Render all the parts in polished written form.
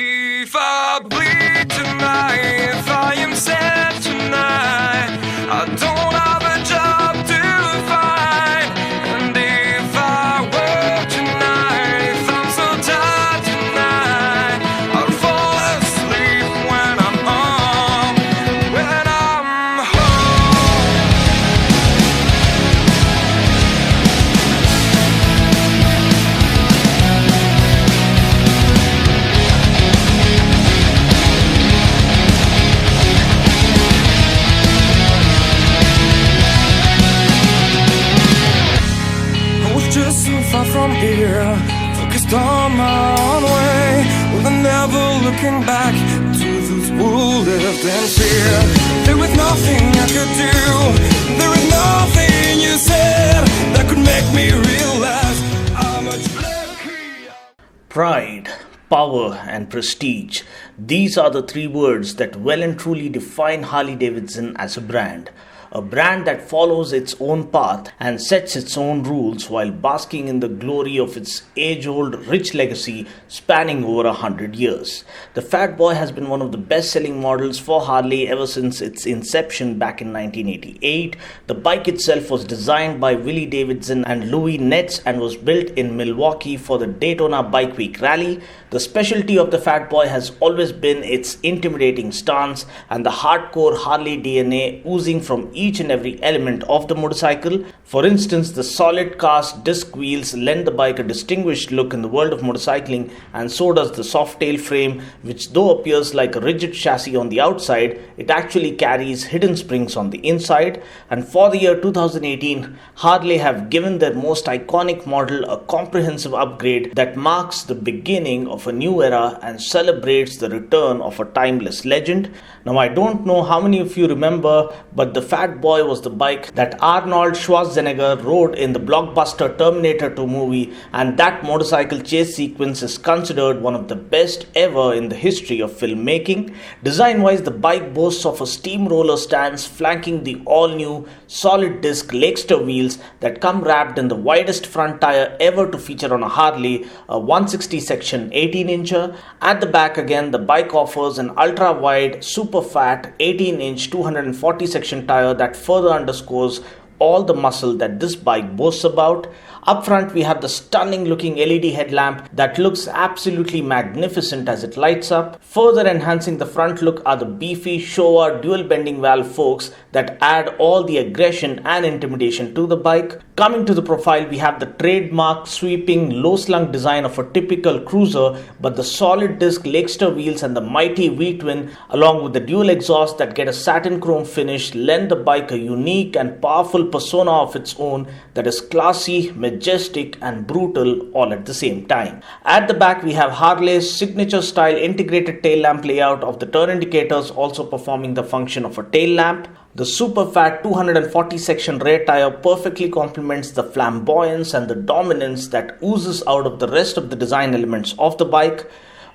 If I bleed tonight, if I am sad tonight, I don't have a job to find. And if I work tonight, if I'm so tired tonight, I'll fall asleep when I'm home. Just so far from here, focused on my own way, with never looking back to those who lived in fear. There was nothing I could do, there was nothing you said that could make me realize how much lucky. Pride, power and prestige. These are the three words that well and truly define Harley Davidson as a brand. A brand that follows its own path and sets its own rules while basking in the glory of its age-old rich legacy spanning over 100 years. The Fatboy has been one of the best-selling models for Harley ever since its inception back in 1988. The bike itself was designed by Willie Davidson and Louis Netz and was built in Milwaukee for the Daytona Bike Week rally. The specialty of the Fatboy has always been its intimidating stance and the hardcore Harley DNA oozing from each and every element of the motorcycle. For instance, the solid cast disc wheels lend the bike a distinguished look in the world of motorcycling, and so does the soft tail frame, which though appears like a rigid chassis on the outside, it actually carries hidden springs on the inside. And for the year 2018, Harley have given their most iconic model a comprehensive upgrade that marks the beginning of a new era and celebrates the return of a timeless legend. Now, I don't know how many of you remember, but the Fatboy was the bike that Arnold Schwarzenegger rode in the blockbuster Terminator 2 movie, and that motorcycle chase sequence is considered one of the best ever in the history of filmmaking. Design-wise, the bike boasts of a steamroller stance flanking the all-new solid disc Litres wheels that come wrapped in the widest front tire ever to feature on a Harley, a 160 section 18-incher. At the back again, the bike offers an ultra-wide, super fat 18-inch 240 section tire that further underscores all the muscle that this bike boasts about. Up front, we have the stunning looking LED headlamp that looks absolutely magnificent as it lights up. Further enhancing the front look are the beefy Showa dual bending valve forks that add all the aggression and intimidation to the bike. Coming to the profile, we have the trademark sweeping low slung design of a typical cruiser, but the solid disc Litres wheels and the mighty V-twin along with the dual exhaust that get a satin chrome finish lend the bike a unique and powerful persona of its own that is classy, majestic and brutal all at the same time. At the back, we have Harley's signature style integrated tail lamp layout of the turn indicators also performing the function of a tail lamp. The super fat 240 section rear tire perfectly complements the flamboyance and the dominance that oozes out of the rest of the design elements of the bike.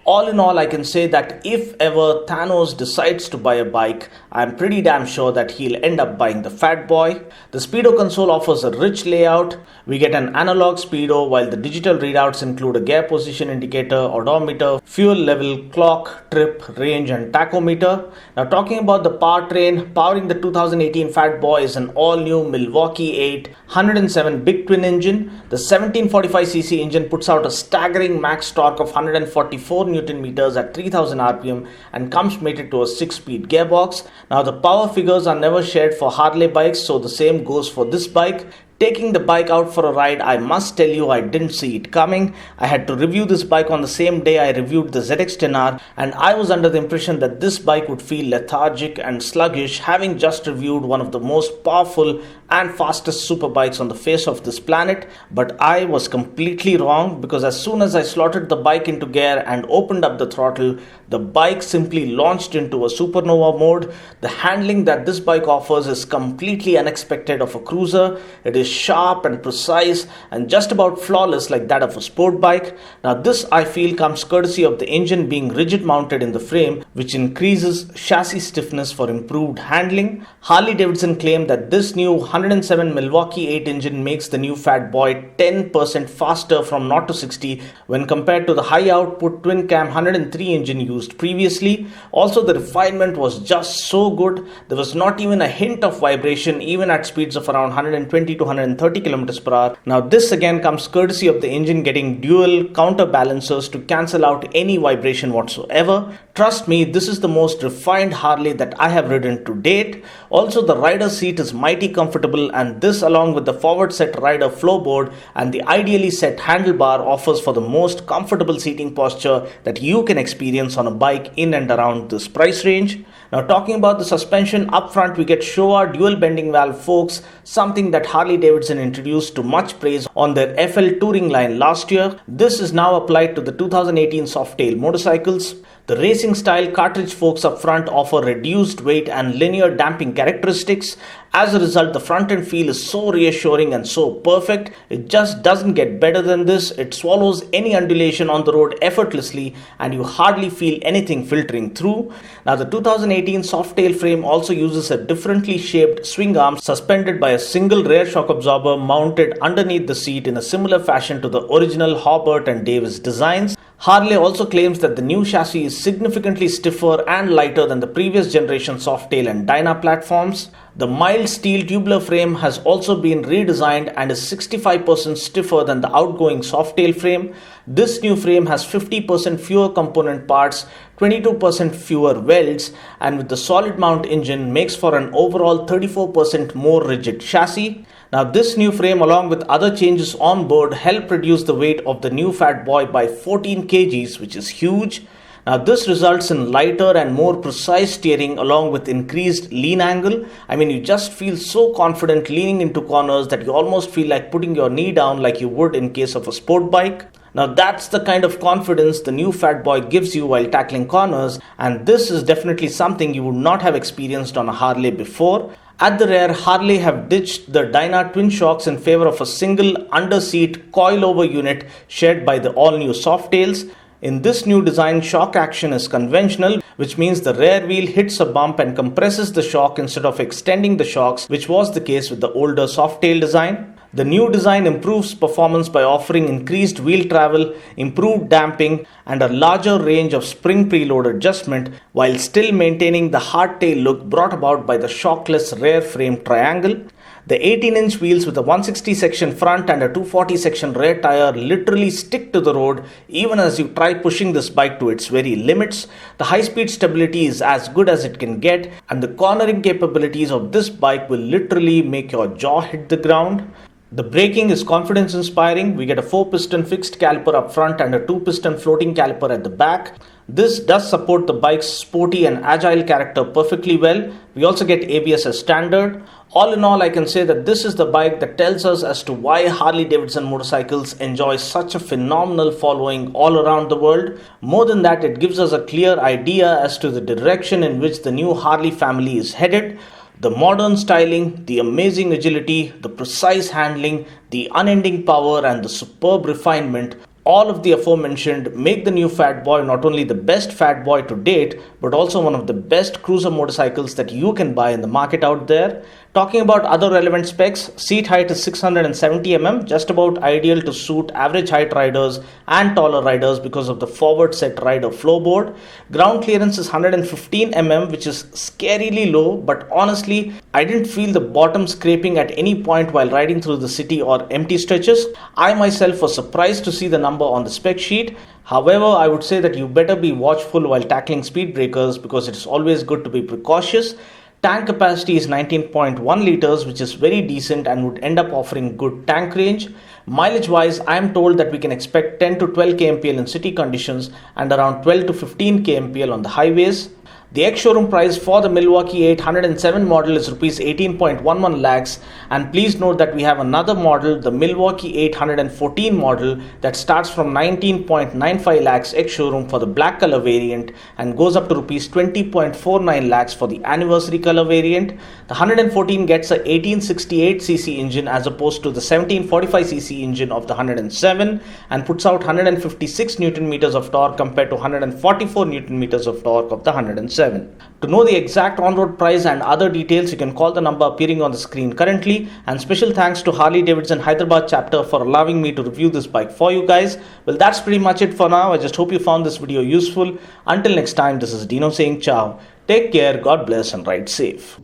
All in all, I can say that if ever Thanos decides to buy a bike, I'm pretty damn sure that he'll end up buying the Fatboy. The Speedo console offers a rich layout. We get an analog speedo, while the digital readouts include a gear position indicator, odometer, fuel level, clock, trip, range and tachometer. Now, talking about the powertrain, powering the 2018 Fatboy is an all-new Milwaukee 8 107 big twin engine. The 1745cc engine puts out a staggering max torque of 144 Newton meters at 3000 rpm and comes mated to a 6-speed gearbox. Now, the power figures are never shared for Harley bikes, so the same goes for this bike. Taking the bike out for a ride, I must tell you I didn't see it coming. I had to review this bike on the same day I reviewed the ZX-10R, and I was under the impression that this bike would feel lethargic and sluggish, having just reviewed one of the most powerful and fastest superbikes on the face of this planet. But I was completely wrong, because as soon as I slotted the bike into gear and opened up the throttle, the bike simply launched into a supernova mode. The handling that this bike offers is completely unexpected of a cruiser. It is sharp and precise and just about flawless like that of a sport bike. Now, this I feel comes courtesy of the engine being rigid mounted in the frame, which increases chassis stiffness for improved handling. Harley Davidson claimed that this new 100 107 Milwaukee 8 engine makes the new Fatboy 10% faster from 0 to 60 when compared to the high output twin cam 103 engine used previously. Also, the refinement was just so good. There was not even a hint of vibration even at speeds of around 120 to 130 km per hour. Now this again comes courtesy of the engine getting dual counterbalancers to cancel out any vibration whatsoever. Trust me, this is the most refined Harley that I have ridden to date. Also, the rider seat is mighty comfortable, and this along with the forward set rider floorboard and the ideally set handlebar offers for the most comfortable seating posture that you can experience on a bike in and around this price range. Now talking about the suspension, up front we get Showa dual bending valve forks, something that Harley Davidson introduced to much praise on their FL touring line last year. This is now applied to the 2018 Softail motorcycles. The racing style cartridge forks up front offer reduced weight and linear damping characteristics. As a result, the front end feel is so reassuring and so perfect. It just doesn't get better than this. It swallows any undulation on the road effortlessly and you hardly feel anything filtering through. Now the 2018 Softail frame also uses a differently shaped swing arm suspended by a single rear shock absorber mounted underneath the seat in a similar fashion to the original Hobart and Davis designs. Harley also claims that the new chassis is significantly stiffer and lighter than the previous generation Softail and Dyna platforms. The mild steel tubular frame has also been redesigned and is 65% stiffer than the outgoing Softail frame. This new frame has 50% fewer component parts, 22% fewer welds, and with the solid mount engine makes for an overall 34% more rigid chassis. Now this new frame along with other changes on board help reduce the weight of the new Fatboy by 14 kgs, which is huge. Now this results in lighter and more precise steering along with increased lean angle. I mean, you just feel so confident leaning into corners that you almost feel like putting your knee down like you would in case of a sport bike. Now that's the kind of confidence the new Fatboy gives you while tackling corners, and this is definitely something you would not have experienced on a Harley before. At the rear, Harley have ditched the Dyna twin shocks in favor of a single under-seat coil-over unit shared by the all-new Softails. In this new design, shock action is conventional, which means the rear wheel hits a bump and compresses the shock instead of extending the shocks, which was the case with the older Softail design. The new design improves performance by offering increased wheel travel, improved damping, and a larger range of spring preload adjustment while still maintaining the hardtail look brought about by the shockless rear frame triangle. The 18-inch wheels with a 160 section front and a 240 section rear tire literally stick to the road even as you try pushing this bike to its very limits. The high-speed stability is as good as it can get, and the cornering capabilities of this bike will literally make your jaw hit the ground. The braking is confidence inspiring. We get a 4-piston fixed caliper up front and a 2-piston floating caliper at the back. This does support the bike's sporty and agile character perfectly well. We also get ABS as standard. All in all, I can say that this is the bike that tells us as to why Harley Davidson motorcycles enjoy such a phenomenal following all around the world. More than that, it gives us a clear idea as to the direction in which the new Harley family is headed. The modern styling, the amazing agility, the precise handling, the unending power, and the superb refinement, all of the aforementioned make the new Fatboy not only the best Fatboy to date, but also one of the best cruiser motorcycles that you can buy in the market out there. Talking about other relevant specs, seat height is 670 mm, just about ideal to suit average height riders and taller riders because of the forward set rider floorboard. Ground clearance is 115 mm, which is scarily low, but honestly, I didn't feel the bottom scraping at any point while riding through the city or empty stretches. I myself was surprised to see the number on the spec sheet. However, I would say that you better be watchful while tackling speed breakers because it's always good to be precautious. Tank capacity is 19.1 liters, which is very decent and would end up offering good tank range. Mileage wise, I am told that we can expect 10 to 12 Kmpl in city conditions and around 12 to 15 Kmpl on the highways. The ex-showroom price for the Milwaukee 807 model is Rs 18.11 lakhs, and please note that we have another model, the Milwaukee 814 model, that starts from 19.95 lakhs ex-showroom for the black color variant and goes up to Rs 20.49 lakhs for the anniversary color variant. The 114 gets a 1868cc engine as opposed to the 1745cc AC engine of the 107 and puts out 156 Newton meters of torque compared to 144 Newton meters of torque of the 107. To know the exact on-road price and other details, you can call the number appearing on the screen currently. And special thanks to Harley Davidson Hyderabad chapter for allowing me to review this bike for you guys. Well, that's pretty much it for now. I just hope you found this video useful. Until next time, this is Dino saying ciao. Take care, God bless, and ride safe.